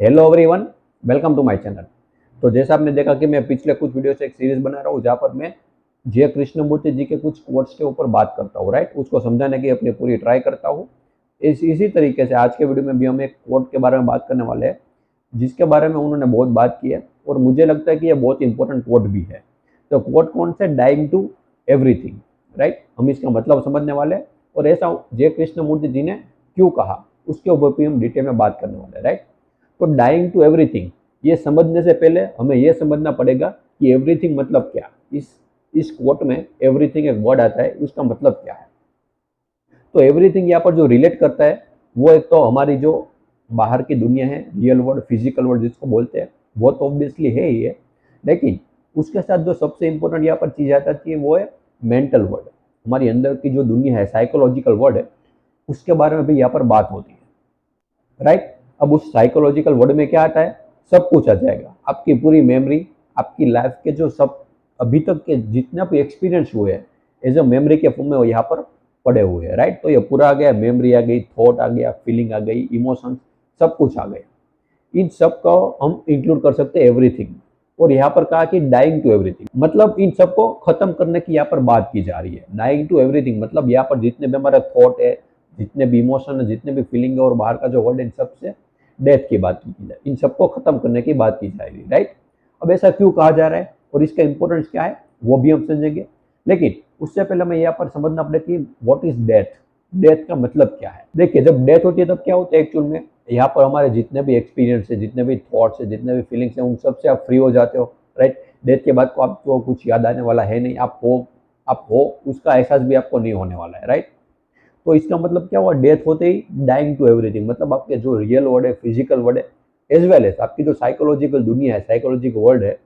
Hello everyone, welcome to my channel. तो जैसा आपने देखा कि मैं पिछले कुछ वीडियो से एक सीरीज बना रहा हूँ जहाँ पर मैं जे कृष्णमूर्ति जी के कुछ कोट्स के ऊपर बात करता हूँ, राइट। उसको समझाने की अपनी पूरी ट्राई करता हूँ। इसी तरीके से आज के वीडियो में भी हम एक कोट के बारे में बात करने वाले हैं जिसके बारे में उन्होंने बहुत बात की है और मुझे लगता है कि ये बहुत इंपॉर्टेंट कोट भी है। तो कोट कौन से, डाइंग टू एवरीथिंग, राइट। हम इसका मतलब समझने वाले हैं और ऐसा जे कृष्णमूर्ति जी ने क्यों कहा उसके ऊपर भी हम डिटेल में बात करने वाले हैं, राइट। तो डाइंग टू एवरीथिंग ये समझने से पहले हमें यह समझना पड़ेगा कि एवरीथिंग मतलब क्या। इस कोट में एवरीथिंग एक वर्ड आता है, उसका मतलब क्या है। तो एवरीथिंग यहाँ पर जो रिलेट करता है वो एक तो हमारी जो बाहर की दुनिया है, रियल वर्ल्ड, फिजिकल वर्ल्ड जिसको बोलते हैं, वो तो ऑब्वियसली है ही है। लेकिन उसके साथ जो सबसे इंपॉर्टेंट यहाँ पर चीज़ आ जाती है वो है मेंटल वर्ल्ड। हमारी अंदर की जो दुनिया है, साइकोलॉजिकल वर्ल्ड है, उसके बारे में भी यहाँ पर बात होती है, राइट। अब उस साइकोलॉजिकल वर्ड में क्या आता है, सब कुछ आ जाएगा। आपकी पूरी मेमोरी, आपकी लाइफ के जो सब अभी तक के जितना भी एक्सपीरियंस हुए हैं एज अ मेमोरी के फॉर्म में वो यहाँ पर पड़े हुए हैं, राइट। तो ये पूरा आ गया, मेमोरी आ गई, थॉट आ गया, फीलिंग आ गई, इमोशन, सब कुछ आ गया। इन सब को हम इंक्लूड कर सकते हैं एवरीथिंग। और यहाँ पर कहा कि डाइंग टू एवरीथिंग मतलब इन सबको खत्म करने की यहाँ पर बात की जा रही है। डाइंग टू एवरीथिंग मतलब यहाँ पर जितने भी हमारे थॉट है, जितने भी इमोशन है, जितने भी फीलिंग है और बाहर का जो वर्ल्ड है, इन सबसे डेथ की बात की जाए, इन सबको खत्म करने की बात की जाएगी, राइट। अब ऐसा क्यों कहा जा रहा है और इसका इंपॉर्टेंस क्या है वो भी हम समझेंगे। लेकिन उससे पहले हमें यहाँ पर समझना पड़ेगा कि व्हाट इज डेथ। डेथ का मतलब क्या है। देखिए, जब डेथ होती है तब क्या होता है एक्चुअल में, यहाँ पर हमारे जितने भी एक्सपीरियंस है, जितने भी थॉट्स है, जितने भी फीलिंग्स है, उन सबसे आप फ्री हो जाते हो, राइट। डेथ के बाद को आपको कुछ याद आने वाला है नहीं, आप हो उसका एहसास भी आपको नहीं होने वाला है, राइट। तो इसका मतलब क्या हुआ, डेथ होते ही डाइंग टू एवरीथिंग मतलब आपके जो रियल वर्ल्ड है, फिजिकल वर्ल्ड है, एज वेल एज आपकी जो साइकोलॉजिकल दुनिया है, साइकोलॉजिकल वर्ल्ड है,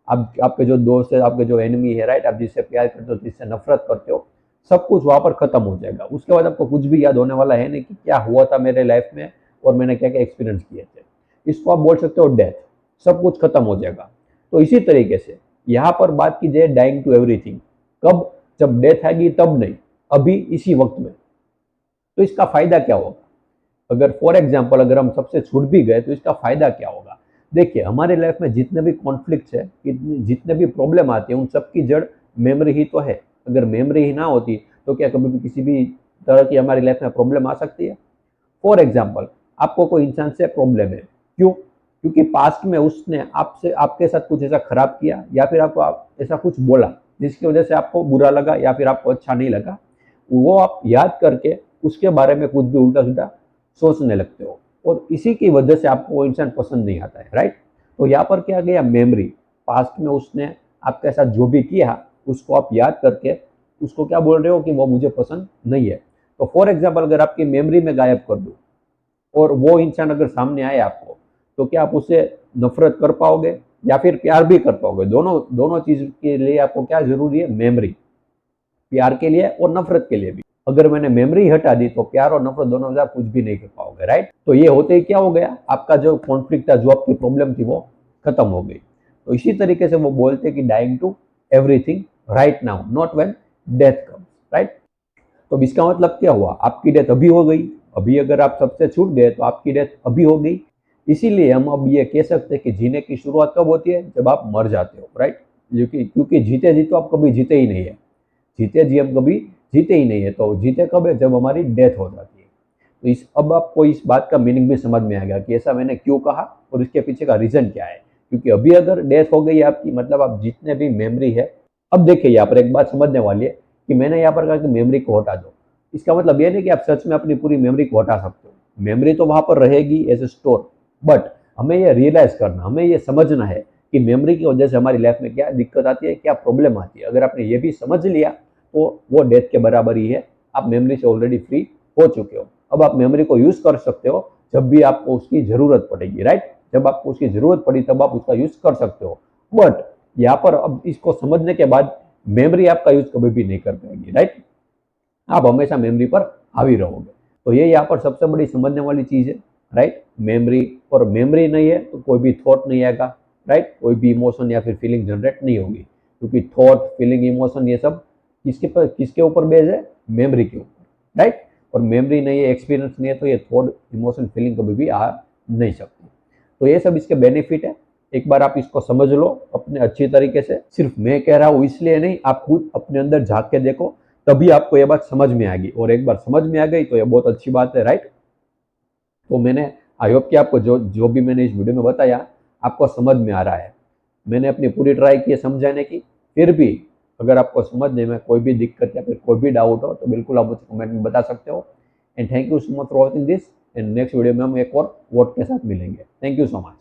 आपके जो दोस्त है, आपके जो एनिमी है, राइट, आप जिससे प्यार करते हो, जिससे नफरत करते हो, सब कुछ वहां पर खत्म हो जाएगा। उसके बाद आपको कुछ भी याद होने वाला है नहीं कि क्या हुआ था मेरे लाइफ में और मैंने क्या क्या एक्सपीरियंस किए थे। इसको आप बोल सकते हो डेथ। सब कुछ खत्म हो जाएगा। तो इसी तरीके से यहाँ पर बात की जाए डाइंग टू एवरीथिंग, कब, जब डेथ आएगी तब नहीं, अभी इसी वक्त में। तो इसका फायदा क्या होगा, अगर फॉर एग्जाम्पल अगर हम सबसे छूट भी गए तो इसका फायदा क्या होगा। देखिए, हमारे लाइफ में जितने भी कॉन्फ्लिक्ट्स है, जितने भी प्रॉब्लम आते हैं, उन सबकी जड़ मेमोरी ही तो है। अगर मेमोरी ही ना होती तो क्या कभी भी किसी भी तरह की हमारी लाइफ में प्रॉब्लम आ सकती है। फॉर एग्जाम्पल, आपको कोई इंसान से प्रॉब्लम है, क्यों, क्योंकि पास्ट में उसने आपसे, आपके साथ कुछ ऐसा खराब किया या फिर आपको ऐसा कुछ बोला जिसकी वजह से आपको बुरा लगा या फिर आपको अच्छा नहीं लगा। वो आप याद करके उसके बारे में कुछ भी उल्टा सीधा सोचने लगते हो और इसी की वजह से आपको वो इंसान पसंद नहीं आता है, राइट। तो यहाँ पर क्या गया, मेमोरी, पास्ट में उसने आपके साथ जो भी किया उसको आप याद करके उसको क्या बोल रहे हो कि वो मुझे पसंद नहीं है। तो फॉर एग्जाम्पल, अगर आपकी मेमोरी में गायब कर दो और वो इंसान अगर सामने आए आपको, तो क्या आप उससे नफरत कर पाओगे या फिर प्यार भी कर पाओगे। दोनों दोनों चीज के लिए आपको क्या जरूरी है, मेमोरी, प्यार के लिए और नफरत के लिए भी। अगर मैंने मेमोरी हटा दी तो प्यार और नफरत दोनों से आप कुछ भी नहीं कर पाओगे, राइट। तो ये होते ही क्या हो गया, आपका जो कॉन्फ्लिक्ट था, जो आपकी प्रॉब्लम थी, वो खत्म हो गई। तो इसी तरीके से वो बोलते हैं कि dying to everything right now, not when death comes, right. तो इसका मतलब क्या हुआ, आपकी डेथ अभी हो गई। अभी अगर आप सबसे छूट गए तो आपकी डेथ अभी हो गई। इसीलिए हम अब ये कह सकते हैं कि जीने की शुरुआत कब होती है, जब आप मर जाते हो, राइट। क्योंकि जीते जी तो आप कभी जीते ही नहीं है, जीते जी हम कभी जीते ही नहीं है। तो जीते कब है, जब हमारी डेथ हो जाती है। तो इस अब आपको इस बात का मीनिंग भी समझ में आ गया कि ऐसा मैंने क्यों कहा और इसके पीछे का रीजन क्या है। क्योंकि अभी अगर डेथ हो गई है आपकी, मतलब आप जितने भी मेमोरी है। अब देखिए, यहाँ पर एक बात समझने वाली है कि मैंने यहाँ पर कहा कि मेमोरी को हटा दो, इसका मतलब ये नहीं कि आप सच में अपनी पूरी मेमोरी को हटा सकते हो। मेमोरी तो वहां पर रहेगी एज ए स्टोर, बट हमें ये रियलाइज करना, हमें ये समझना है कि मेमोरी की वजह से हमारी लाइफ में क्या दिक्कत आती है, क्या प्रॉब्लम आती है। अगर आपने ये भी समझ लिया तो वो डेथ के बराबर ही है। आप मेमोरी से ऑलरेडी फ्री हो चुके हो। अब आप मेमोरी को यूज कर सकते हो जब भी आपको उसकी जरूरत पड़ेगी, राइट। जब आपको उसकी जरूरत पड़ी तब आप उसका यूज कर सकते हो। बट यहाँ पर अब इसको समझने के बाद मेमोरी आपका यूज कभी भी नहीं कर पाएगी, राइट। आप हमेशा मेमोरी पर हावी रहोगे। तो ये यहाँ पर सबसे बड़ी समझने वाली चीज है, राइट, मेमोरी। और मेमोरी नहीं है तो कोई भी थॉट नहीं आएगा, राइट, कोई भी इमोशन या फिर फीलिंग जनरेट नहीं होगी। क्योंकि थॉट, फीलिंग, इमोशन ये सब किसके ऊपर बेस है, मेमोरी के ऊपर, राइट। और मेमोरी नहीं है, एक्सपीरियंस नहीं है, तो ये थॉट, इमोशन, फीलिंग कभी भी आ नहीं सकती। तो ये सब इसके बेनिफिट है। एक बार आप इसको समझ लो अपने अच्छी तरीके से। सिर्फ मैं कह रहा हूँ इसलिए नहीं, आप खुद अपने अंदर झांक के देखो, तभी आपको ये बात समझ में आएगी। और एक बार समझ में आ गई तो ये बहुत अच्छी बात है, राइट। तो मैंने आई होप कि आपको जो जो भी मैंने इस वीडियो में बताया आपको समझ में आ रहा है। मैंने अपनी पूरी ट्राई की है समझाने की। फिर भी अगर आपको समझने में कोई भी दिक्कत या फिर कोई भी डाउट हो तो बिल्कुल आप मुझे कमेंट में बता सकते हो। And thank you so much for watching this. And next video में हम एक और वर्ड के साथ मिलेंगे। Thank you so much.